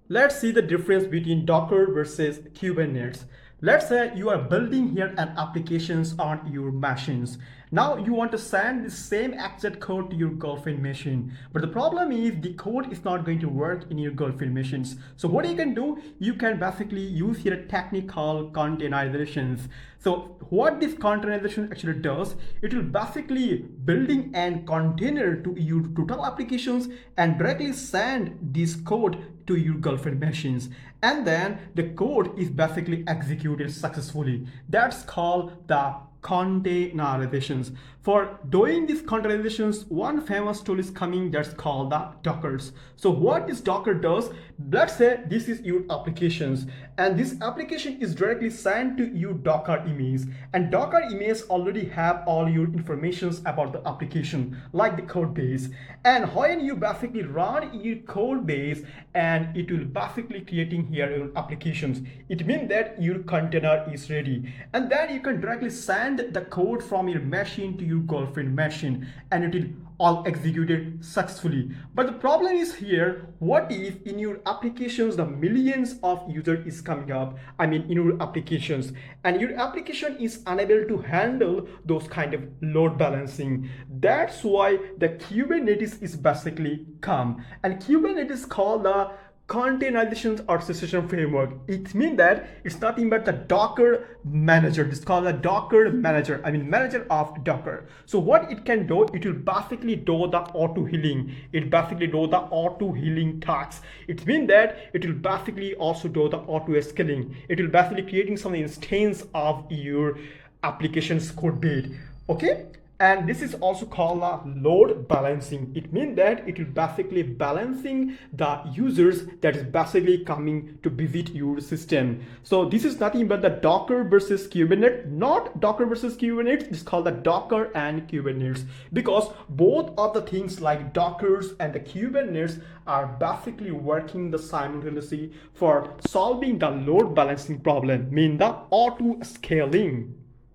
Let's see the difference between Docker versus Kubernetes. Let's say you are building here an applications on your machines. Now you want to send the same exact code to your girlfriend machine. But the problem is the code is not going to work in your girlfriend machines. So what you can do, you can basically use here a technique called containerizations. So what this containerization actually does, it will basically building an container to your total applications and directly send this code to your girlfriend machines, and then the code is basically executed successfully. That's called the containerizations. For doing these containerizations, one famous tool is coming that's called the Dockers. So what this Docker does, let's say this is your applications and this application is directly sent to your Docker image, and Docker image already have all your informations about the application like the code base, and when you basically run your code base and it will basically creating here your applications, it means that your container is ready, and then you can directly send the code from your machine to your girlfriend machine and it will all executed successfully. But the problem is here, what if in your applications the millions of users is coming up, in your applications, and your application is unable to handle those kind of load balancing. That's why the Kubernetes is basically come, and Kubernetes called the containerization orchestration framework. It means that it's nothing but the Docker manager. It's called the Docker manager. Manager of Docker. So what it can do, it will basically do the auto healing. It basically do the auto healing tasks. It means that it will basically also do the auto scaling. It will basically creating some instance of your application's code base. Okay. And this is also called load balancing. It means that it will basically balancing the users that is basically coming to visit your system. So this is nothing but the Docker versus Kubernetes, not Docker versus Kubernetes. It's called the Docker and Kubernetes, because both of the things like Dockers and the Kubernetes are basically working the simultaneously for solving the load balancing problem, mean the auto scaling.